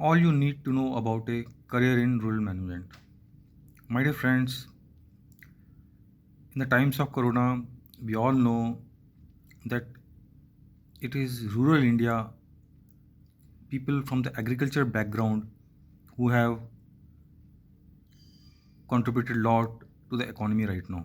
All you need to know about a career in rural management. My dear friends, in the times of Corona, we all know that it is rural India, people from the agriculture background who have contributed a lot to the economy right now.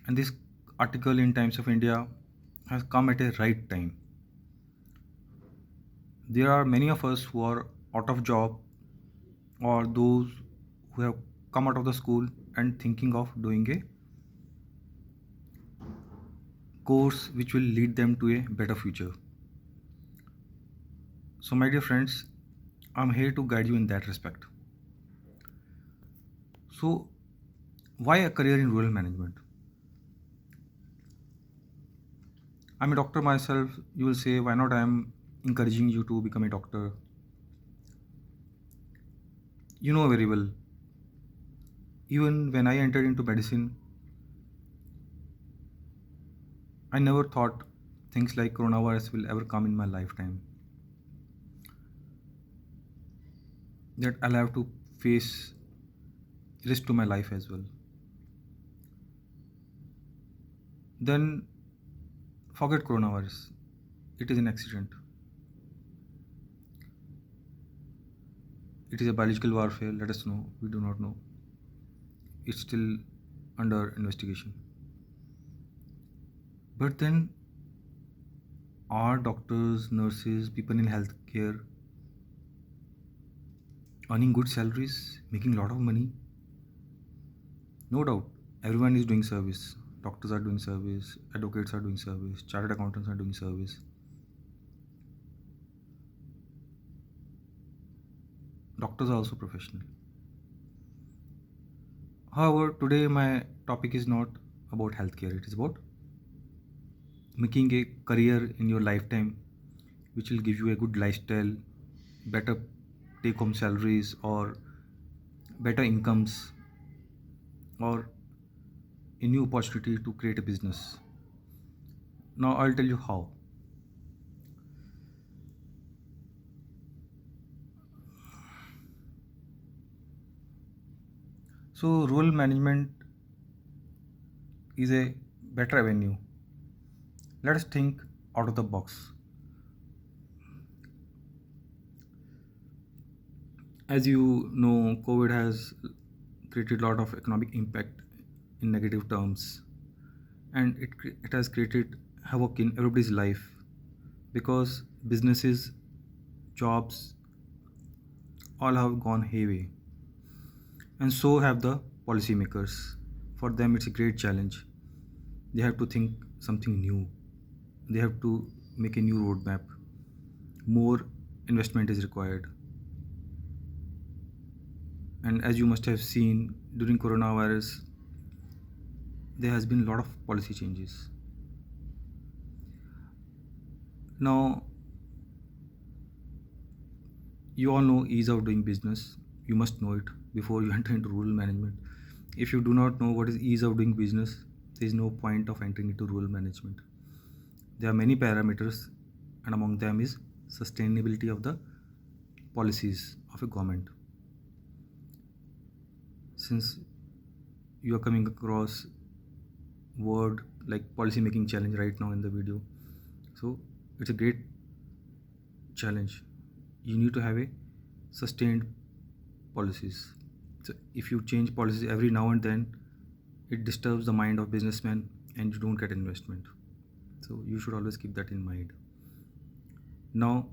And this article in Times of India has come at a right time. There are many of us who are out of job or those who have come out of the school and thinking of doing a course which will lead them to a better future. So, my dear friends, I'm here to guide you in that respect. So, why a career in rural management? I'm a doctor myself. You will say, why not? I'm encouraging you to become a doctor. You know very well. Even when I entered into medicine, I never thought things like coronavirus will ever come in my lifetime. That I'll have to face risk to my life as well. Then forget coronavirus. It is an accident. It is a biological warfare. Let us know. We do not know. It's still under investigation. But then, are doctors, nurses, people in healthcare earning good salaries, making a lot of money? No doubt. Everyone is doing service. Doctors are doing service, advocates are doing service, chartered accountants are doing service. Doctors are also professional. However, today my topic is not about healthcare, it is about making a career in your lifetime which will give you a good lifestyle, better take home salaries, or better incomes, or a new opportunity to create a business. Now, I'll tell you how. So, rural management is a better avenue. Let us think out of the box. As you know, COVID has created a lot of economic impact in negative terms, and it has created havoc in everybody's life because businesses, jobs, all have gone hayway, and so have the policymakers. For them, it's a great challenge. They have to think something new. They have to make a new roadmap. More investment is required. And as you must have seen during coronavirus, there has been a lot of policy changes. Now, you all know ease of doing business. You must know it before you enter into rural management. If you do not know what is ease of doing business, there is no point of entering into rural management. There are many parameters, and among them is sustainability of the policies of a government. Since you are coming across word like policy making challenge right now in the video, so it's a great challenge. You need to have a sustained policies. So if you change policies every now and then, it disturbs the mind of businessmen and you don't get investment. So you should always keep that in mind. Now,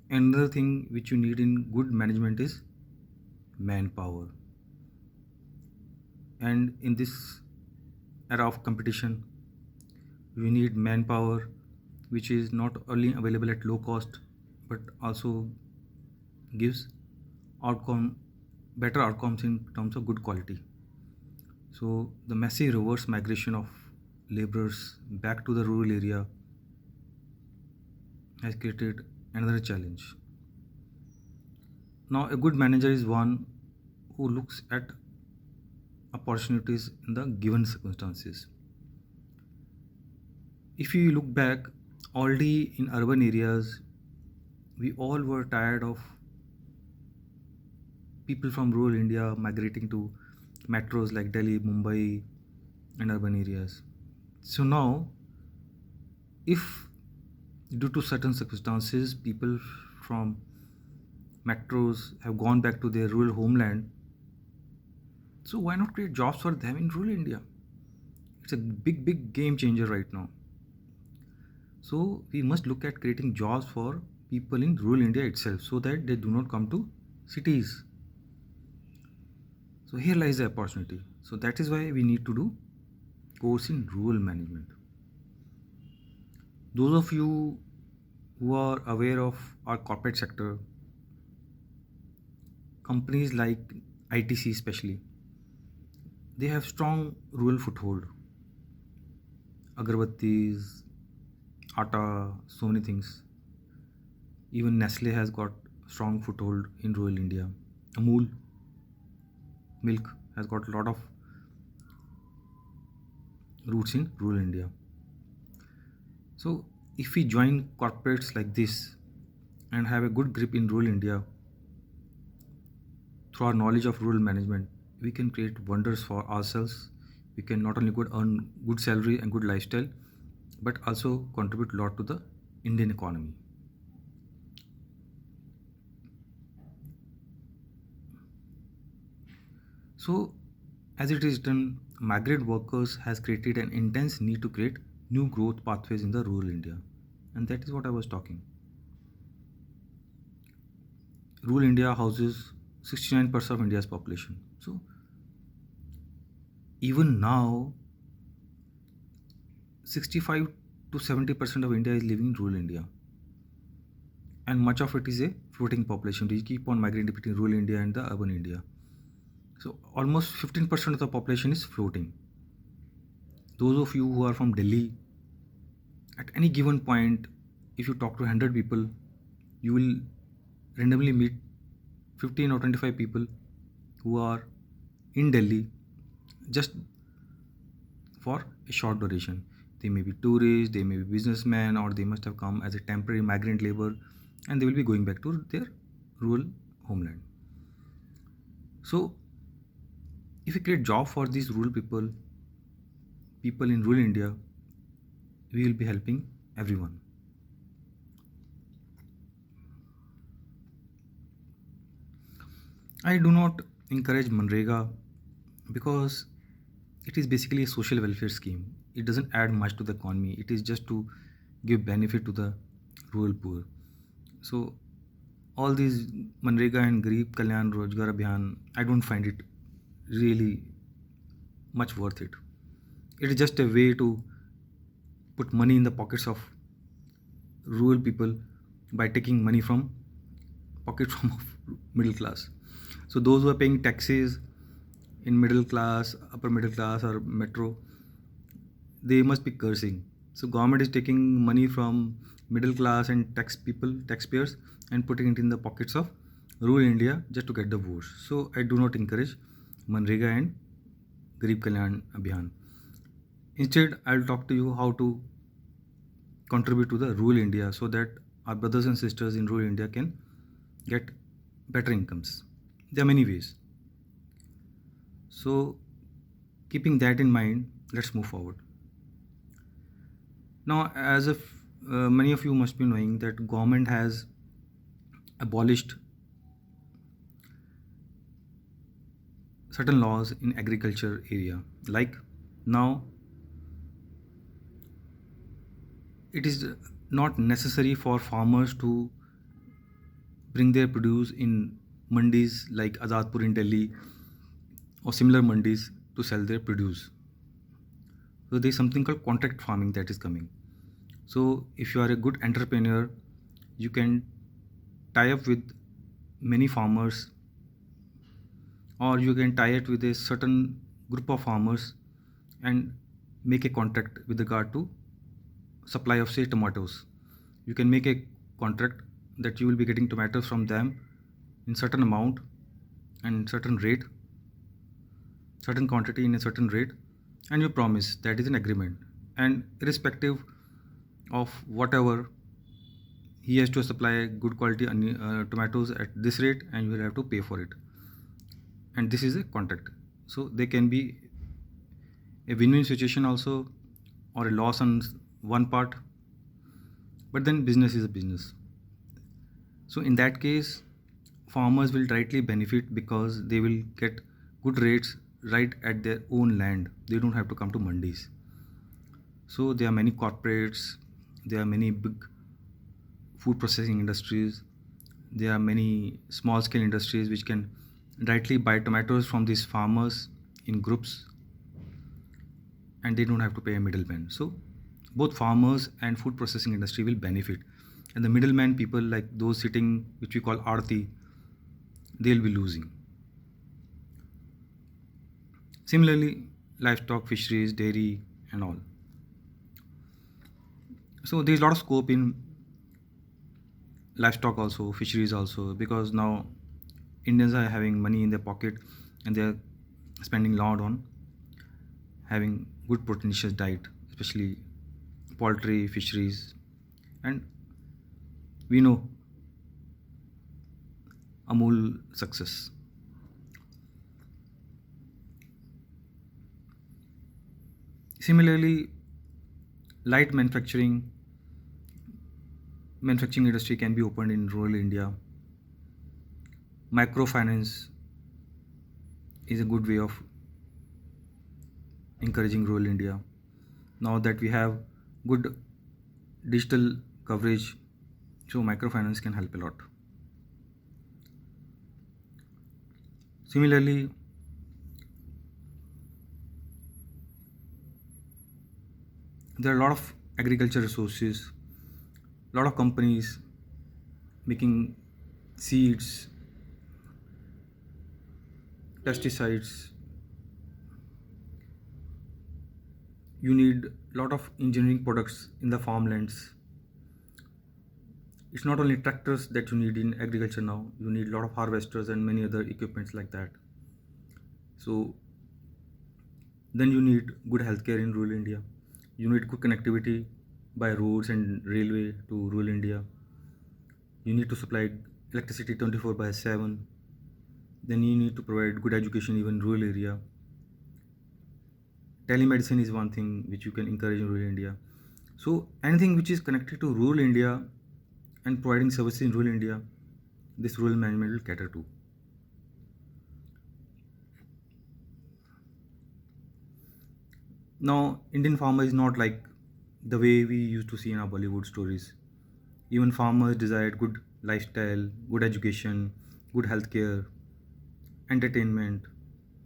another thing which you need in good management is manpower. And in this era of competition, you need manpower which is not only available at low cost but also gives outcome better outcomes in terms of good quality. So the massive reverse migration of laborers back to the rural area has created another challenge. Now, a good manager is one who looks at opportunities in the given circumstances. If you look back, already in urban areas, we all were tired of people from rural India migrating to metros like Delhi, Mumbai, and urban areas. So now, if due to certain circumstances, people from metros have gone back to their rural homeland, so why not create jobs for them in rural India? It's a big, big game changer right now. So we must look at creating jobs for people in rural India itself so that they do not come to cities. So here lies the opportunity. So that is why we need to do course in rural management. Those of you who are aware of our corporate sector, companies like ITC especially, they have strong rural foothold. Agarbattis, Atta, so many things. Even Nestle has got strong foothold in rural India. Amul milk has got a lot of roots in rural India. So if we join corporates like this and have a good grip in rural India through our knowledge of rural management, we can create wonders for ourselves. We can not only good earn good salary and good lifestyle, but also contribute a lot to the Indian economy. So, as it is done, migrant workers has created an intense need to create new growth pathways in the rural India, and that is what I was talking. Rural India houses 69% of India's population. So, even now, 65 to 70% of India is living in rural India, and much of it is a floating population. We keep on migrating between rural India and the urban India. So almost 15% of the population is floating. Those of you who are from Delhi, at any given point, if you talk to 100 people, you will randomly meet 15 or 25 people who are in Delhi just for a short duration. They may be tourists, they may be businessmen, or they must have come as a temporary migrant labor, and they will be going back to their rural homeland. So if we create job for these rural people, people in rural India, we will be helping everyone. I do not encourage Manrega because it is basically a social welfare scheme. It doesn't add much to the economy. It is just to give benefit to the rural poor. So all these Manrega and Garib Kalyan Rojgar Abhiyan, I don't find it really much worth it. It is just a way to put money in the pockets of rural people by taking money from pocket from middle class. So those who are paying taxes in middle class, upper middle class, or metro, they must be cursing. So government is taking money from middle class and taxpayers, and putting it in the pockets of rural India just to get the votes. So I do not encourage Manrega and Garib Kalyan Abhiyan. Instead, I'll talk to you how to contribute to the rural India so that our brothers and sisters in rural India can get better incomes. There are many ways. So, keeping that in mind, let's move forward. Now, as if many of you must be knowing that government has abolished certain laws in agriculture area. Like now, it is not necessary for farmers to bring their produce in mandis like Azadpur in Delhi or similar mandis to sell their produce. So there is something called contract farming that is coming. So if you are a good entrepreneur, you can tie up with many farmers, or you can tie it with a certain group of farmers and make a contract with regard to supply of say tomatoes. You can make a contract that you will be getting tomatoes from them in certain amount and certain rate, certain quantity in a certain rate, and you promise that is an agreement. And irrespective of whatever he has to supply good quality tomatoes at this rate, and you will have to pay for it. And this is a contract. So there can be a win-win situation also, or a loss on one part, but then business is a business. So in that case, farmers will directly benefit because they will get good rates right at their own land. They don't have to come to mandis. So there are many corporates, there are many big food processing industries, there are many small scale industries which can directly buy tomatoes from these farmers in groups, and they don't have to pay a middleman. So both farmers and food processing industry will benefit, and the middleman people, like those sitting, which we call aarti, they'll be losing. Similarly, livestock, fisheries, dairy, and all. So there's a lot of scope in livestock also, fisheries also, because now Indians are having money in their pocket, and they're spending a lot on having good proteinous diet, especially poultry, fisheries, and we know Amul success. Similarly, light manufacturing industry can be opened in rural India. Microfinance is a good way of encouraging rural India. Now that we have good digital coverage, so microfinance can help a lot. Similarly, there are a lot of agriculture resources, a lot of companies making seeds, pesticides. You need a lot of engineering products in the farmlands. It's not only tractors that you need in agriculture now, you need a lot of harvesters and many other equipments like that. So then you need good healthcare in rural India. You need good connectivity by roads and railway to rural India. You need to supply electricity 24/7. Then you need to provide good education even in rural area. Telemedicine is one thing which you can encourage in rural India. So anything which is connected to rural India and providing services in rural India, this rural management will cater to. Now, Indian farmer is not like the way we used to see in our Bollywood stories. Even farmers desired good lifestyle, good education, good healthcare, entertainment.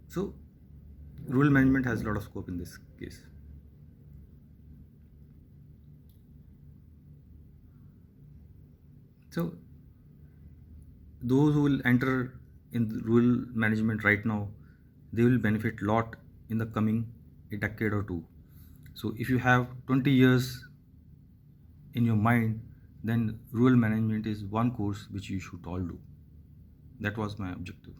So, rural management has a lot of scope in this case. So, those who will enter in the rural management right now, they will benefit a lot in the coming a decade or two. So, if you have 20 years in your mind, then rural management is one course which you should all do. That was my objective.